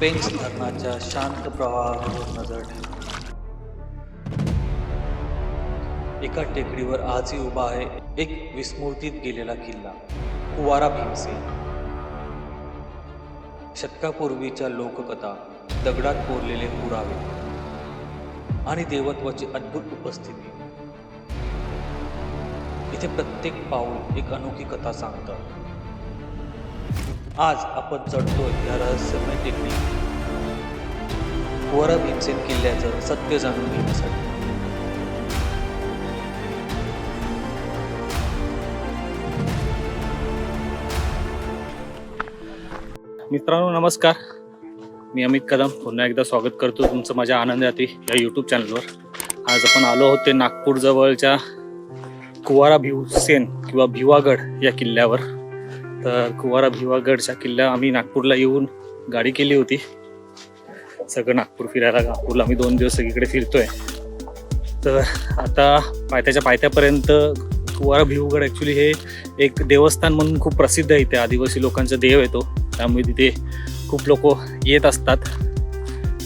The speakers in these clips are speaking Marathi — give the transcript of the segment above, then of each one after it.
पेंच धरणाच्या शांत प्रवाहावर नजर ठेवा. एका टेकडीवर आजही उभा आहे एक विस्मृतीत गेलेला किल्ला, कुवारा भीमसेन. शतकापूर्वीच्या लोककथा, दगडात कोरलेले पुरावे आणि देवत्वाची अद्भुत उपस्थिती. इथे प्रत्येक पाऊल एक अनोखी कथा सांगतं. आज आपण चढतोय या रहस्यमय टेकडी, कुवारा भीमसेन किल्ल्याचं सत्य जाणून घेण्यासाठी. मित्रांनो नमस्कार, मी अमित कदम पुन्हा एकदा स्वागत करतो तुमचं माझ्या आनंद याती या यूट्यूब चॅनलवर. आज आपण आलो आहोत ते नागपूर जवळच्या कुवारा भीमसेन किंवा भिवागड या किल्ल्यावर. तर कुवारा भिवागडच्या किल्ला आम्ही नागपूरला येऊन गाडी केली होती, सगळं नागपूर फिरायला. नागपूरला आम्ही 2 दिवस सगळीकडे फिरतोय. तर आता पायथ्याच्या पायथ्यापर्यंत कुवारा भिवगड ॲक्च्युली हे एक देवस्थान म्हणून खूप प्रसिद्ध आहे. इथे आदिवासी लोकांचा देव येतो, त्यामुळे तिथे खूप लोक येत असतात.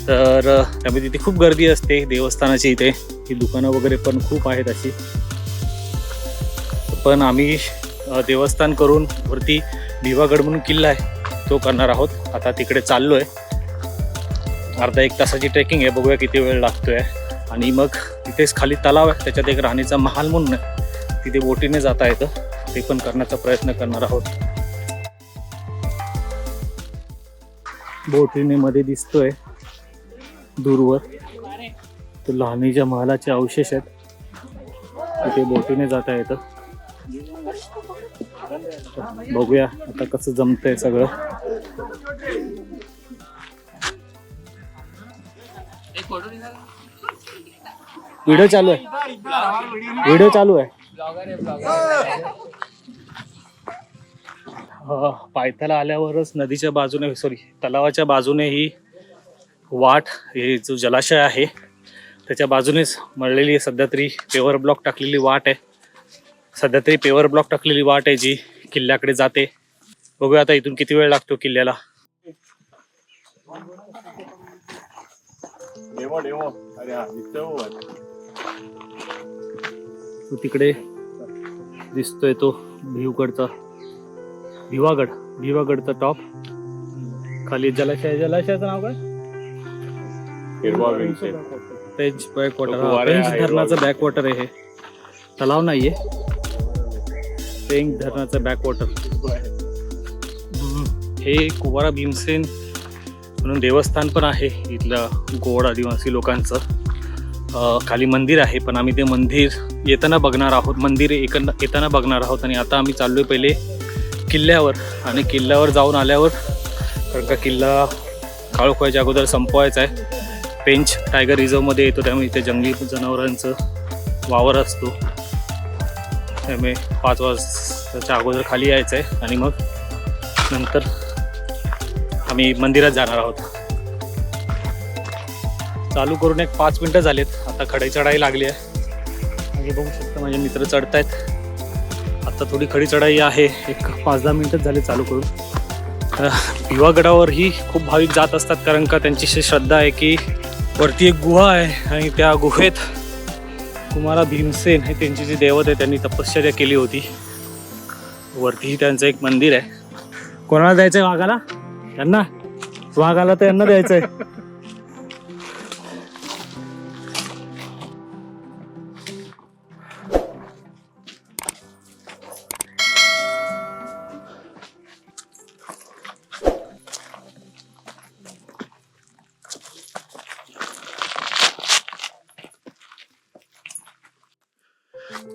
तर त्यामुळे तिथे खूप गर्दी असते देवस्थानाची. इथे ही दुकानं वगैरे पण खूप आहेत अशी. पण आम्ही देवस्थान करून वरती भिवागड म्हणून किल्ला आहे तो करणार आहोत. आता तिकडे चाललो आहे. अर्धा 1 तासाची ट्रेकिंग आहे, बघूया किती वेळ लागतोय. आणि मग तिथेच खाली तलाव आहे, त्याच्यात एक राणीचा महाल म्हणून आहे, तिथे बोटीने जाता येतं. ते पण करण्याचा प्रयत्न करणार आहोत. बोटीने मध्ये दिसतोय दूरवर तो लहानीच्या महालाचे अवशेष आहेत, तिथे बोटीने जाता येतं. बघूया आता कसं जमतंय सगळं. व्हिडिओ चालू आहे. पायथ्याला आल्यावरच नदीच्या बाजूने तलावाच्या बाजूने ही वाट, हे जो जलाशय आहे त्याच्या बाजूनेच मळलेली सध्या तरी पेवर ब्लॉक टाकलेली वाट आहे जी किल्ल्याकडे जाते. बघूया आता इथून किती वेळ लागतो किल्ल्याला. तो तिकडे दिसतोय तो भिवागडचा टॉप. खाली जलाशयाचं नाव काय? पेंच बॅकवॉटर. पेंच धरणाचं बॅकवॉटर आहे हे, तलाव नाहीये. पेंच धरणाचं बॅकवॉटर हे कुवारा भीमसेन म्हणून देवस्थान पण आहे इथलं गोड आदिवासी लोकांचं. खाली मंदिर आहे, पण आम्ही ते मंदिर येताना बघणार आहोत. आणि आता आम्ही चाललोय पहिले किल्ल्यावर. आणि किल्ल्यावर जाऊन आल्यावर, कारण का किल्ला काळोखाच्या अगोदर संपवायचा आहे. पेंच टायगर रिझर्वमध्ये येतो, त्यामुळे इथे जंगली जनावरांचं वावर असतो. त्यामुळे 5 वाजताच्या अगोदर खाली यायचं आहे. आणि मग नंतर आम्ही मंदिरात जाणार आहोत. चालू करून एक 5 मिनटं झालेत. आता खडी चढाई लागली आहे. आणि बघू शकता माझे मित्र चढतायत. आता थोडी खडी चढाई आहे, एक 5-10 मिनटं झाले चालू करून. भिवागडावर ही खूप भाविक जात असतात, कारण का त्यांची श्रद्धा आहे की वरती एक गुहा आहे आणि त्या गुहेत कुवारा भीमसेन हे त्यांची जी दैवत आहे, त्यांनी तपश्चर्या केली होती. वरतीही त्यांचं एक मंदिर आहे. कोणाला द्यायचंय वाघाला? यांना वाघाला तर यांना द्यायचंय.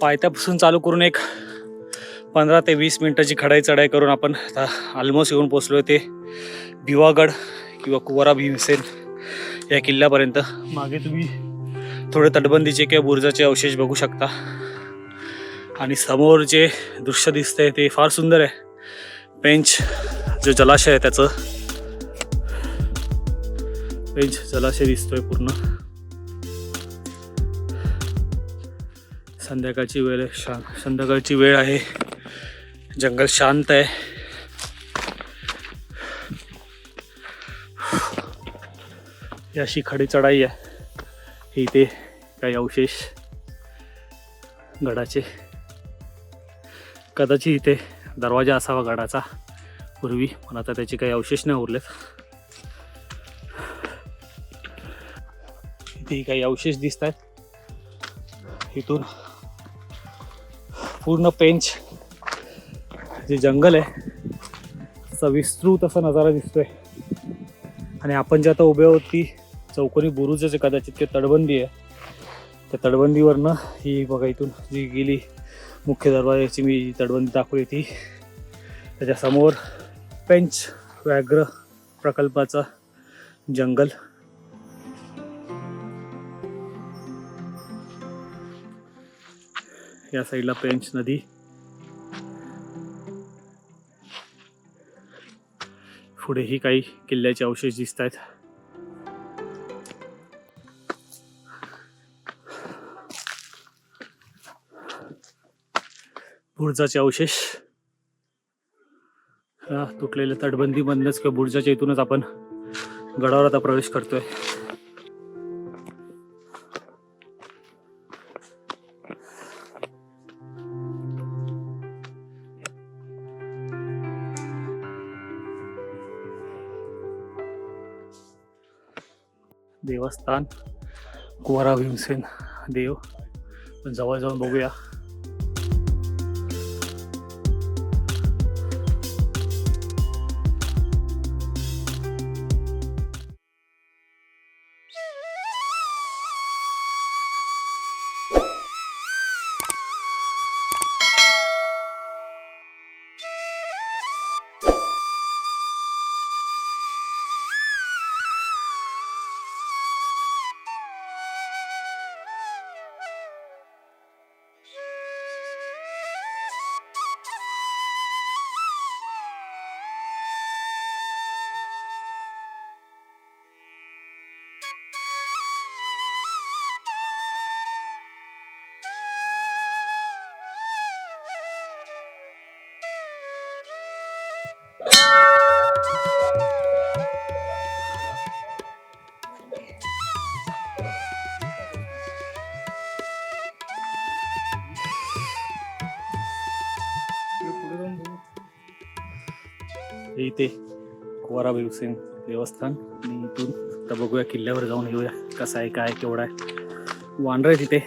पायथ्यापासून चालू करून एक 15 ते 20 मिनिटाची खडाई चढाई करून आपण आता ऑलमोस्ट येऊन पोचलोय ते भिवागड किंवा कुवारा भीमसेन या किल्ल्यापर्यंत. मागे तुम्ही थोडे तटबंदीचे किंवा बुर्जाचे अवशेष बघू शकता. आणि समोर जे दृश्य दिसतंय ते फार सुंदर आहे. पेंच जो जलाशय आहे त्याचं, पेंच जलाशय दिसतोय पूर्ण. संध्याकाळची वेळ आहे, जंगल शांत आहे. ही अशी खडी चढाई आहे. इथे काही अवशेष गडाचे, कदाचित इथे दरवाजा असावा गडाचा पूर्वी, पण आता त्याचे काही अवशेष नाही उरलेत. इथे काही अवशेष दिसत आहेत. इथून पूर्ण पेंच जे जंगल आहे त्याचा विस्तृत असा नजारा दिसतोय. आणि आपण जे आता उभे आहोत ती चौकोनी बुरुजाचे कदाचित ते तटबंदी आहे. त्या तटबंदीवरनं ही बघा, इथून जी गेली मुख्य दरवाजाची मी तटबंदी दाखवली ती, त्याच्यासमोर पेंच व्याघ्र प्रकल्पाचा जंगल. या साईडला पेंच नदी, पुढेही काही किल्ल्याचे अवशेष दिसत आहेत. बुरुजाचे अवशेष, तुटलेल्या तटबंदीमधूनच किंवा बुरुजाच्या इथूनच आपण गडावर आता प्रवेश करतोय. देवस्थान कुवारा भीमसेन देव, पण जवळ जाऊन बघूया. इथे कुवारा भीमसेन देवस्थान, आणि इथून आता बघूया किल्ल्यावर जाऊन येऊया कसं आहे, काय केवढा आहे. वानर आहे तिथे.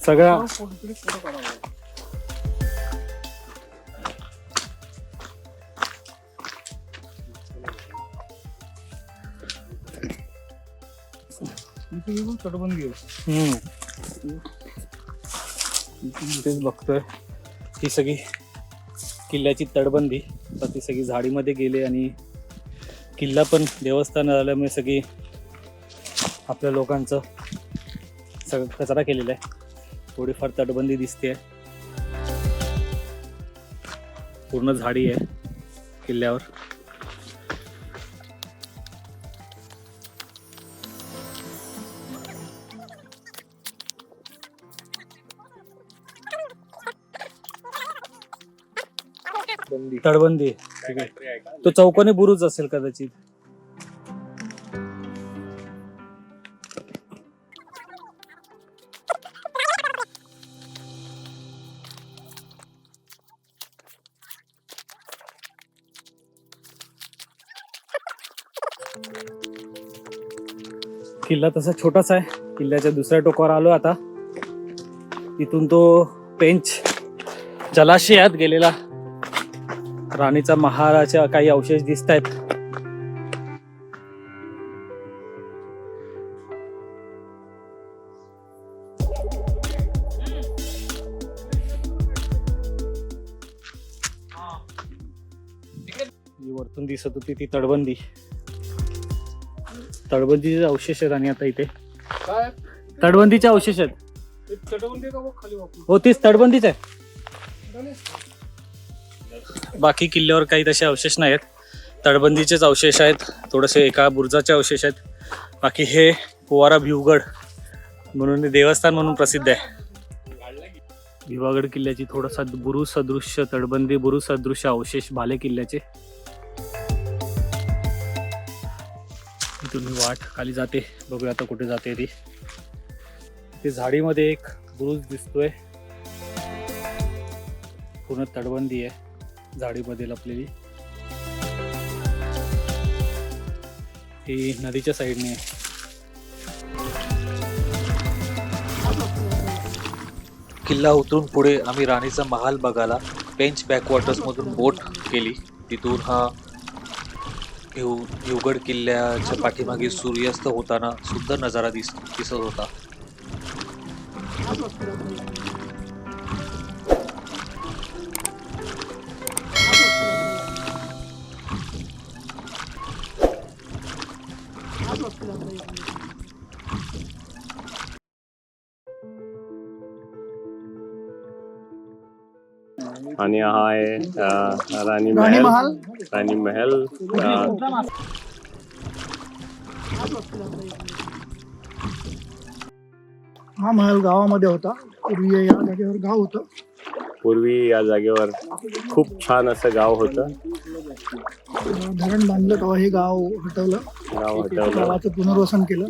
सगळा तटबंदी तेच बघतोय. ही सगळी किल्ल्याची तटबंदी, तर ती सगळी झाडीमध्ये गेले आणि किल्ला पण देवस्थान झाल्यामुळे सगळी आपल्या लोकांचं सगळं कचरा केलेला आहे. थोडीफार तटबंदी दिसते, पूर्ण झाडी आहे किल्ल्यावर. तटबंदी ठीक आहे. तो चौकोनी बुरुज असेल कदाचित. किल्ला तसा छोटाच आहे. किल्ल्याच्या दुसऱ्या टोकावर आलो आता. इथून तो पेंच जलाशयात गेलेला राणीचा महाराच्या काही अवशेष दिसत आहेत. वरतून दिसत होती ती तटबंदी, तटबंदीचे अवशेष आहेत आणि आता इथे तटबंदीचे अवशेष आहेत. हो तीच तटबंदीच आहे. बाकी किल्ल्यावर काही तसे अवशेष नाही आहेत. तटबंदीचेच अवशेष आहेत. थोडेसे एका बुरुजाचे अवशेष आहेत. बाकी हे कुवारा भिवगड म्हणून देवस्थान म्हणून प्रसिद्ध आहे. भिवागड किल्ल्याची थोडासा बुरुज सदृश्य तटबंदी बुरुज सदृश्य अवशेष भाले किल्ल्याचे. इथून वाट खाली जाते. बघूया आता कुठे जाते ती. ते झाडीमध्ये एक बुरुज दिसतोय. पूर्ण तटबंदी आहे झाडीमध्ये लपलेली. ही नदीच्या साईडने आहे. किल्ला उतरून पुढे आम्ही राणीचा महाल बघायला पेंच बॅकवॉटर्स मधून बोट केली. तिथून हा भिवगड किल्ल्याच्या पाठीमागे सूर्यास्त होताना सुंदर नजारा दिसत होता. आणि हा आहे राणी महल. हा महल गावामध्ये होता. पूर्वी या जागेवर गाव होतं. पूर्वी या जागेवर खूप छान असं गाव होतं. धरण बांधलं तेव्हा हे गाव हटवलं. गावाचं पुनर्वसन केलं.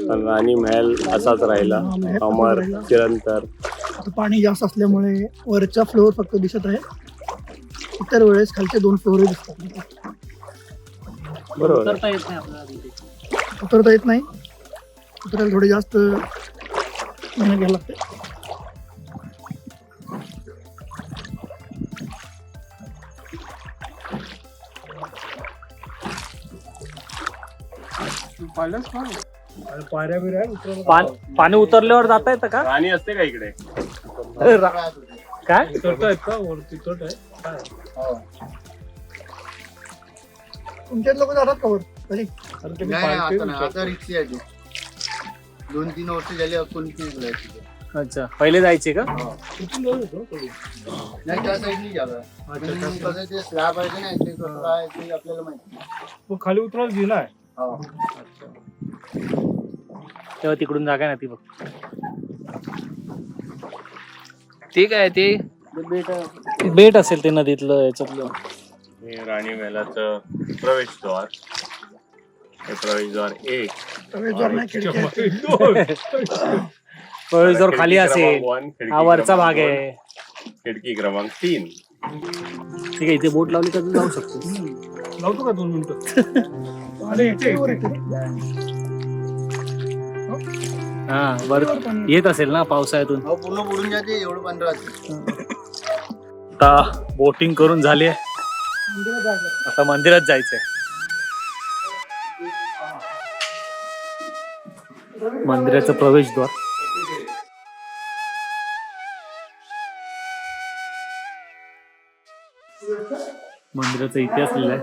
पण राणी महल असाच राहिला, अमर चिरंतर. आता पाणी जास्त असल्यामुळे वरचा फ्लोअर फक्त दिसत आहे. इतर वेळेस खालचे 2 फ्लोअर दिसतात. बरोबर. उतरता येत नाही. उतरायला थोडी जास्त मेहनत घ्यायला लागते. पाणी उतरल्यावर जाता येतं का? राणी असते का इकडे? काय तुमच्यात लोक जातात का वर कधी? आता रिक्षा आहे 2-3 वर्ष झाली. अच्छा पहिले जायचे का? नाही त्या साईडनी जागा. कसं ते स्लॅब आहे ना, ते कसं आहे ते आपल्याला माहिती. खाली उतरायला गेलाय तेव्हा तिकडून जागा ना ती बघ. ठीक आहे. ते बेट असेल ते नदीतलं याच्यातलं. हे राणी महलाचं प्रवेशद्वार. हे प्रवेशद्वार 1. प्रवेशद्वार खाली असेल. हा वरचा भाग आहे. खिडकी क्रमांक 3. ठीक आहे. इथे बोट लावली तर जाऊ शकतो. लावतो का 2 मिनिटं? हा वर येत असेल ना पावसाळ्यातून. पूर्ण बुडून जाते एवढं पाणी राहते. आता बोटिंग करून झाली आहे. आता मंदिरात जायचंय. मंदिराचं प्रवेशद्वार. मंदिराचा इतिहास लिहिलाय.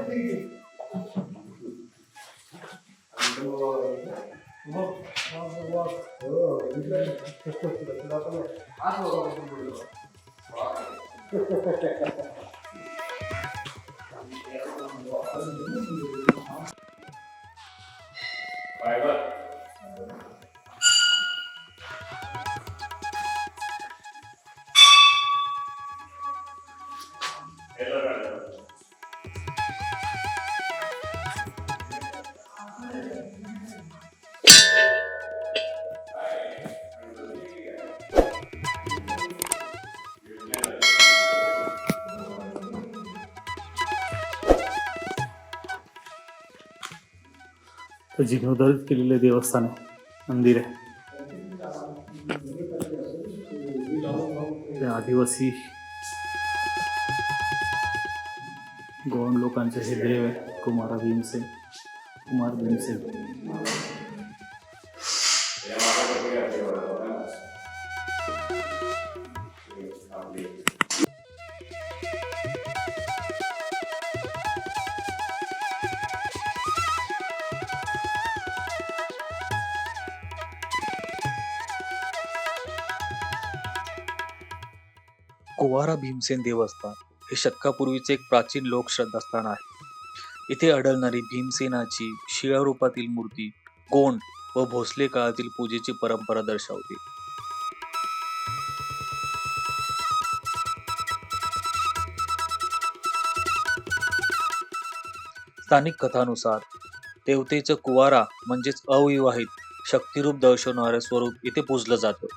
जीर्णोद्धारित केलेले देवस्थान आहे. मंदिर आहे. ते आदिवासी गोंड लोकांचे हे देव आहे. कुमार भीमसेन. कुवारा भीमसेन देवस्थान हे शतकापूर्वीचे एक प्राचीन लोकश्रद्धास्थान आहे. इथे आढळणारी भीमसेनाची शिळा रूपातील मूर्ती गोंड व भोसले काळातील पूजेची परंपरा दर्शवते. स्थानिक कथानुसार देवतेचं कुवारा म्हणजेच अविवाहित शक्तिरूप दर्शवणारं स्वरूप इथे पूजलं जातं.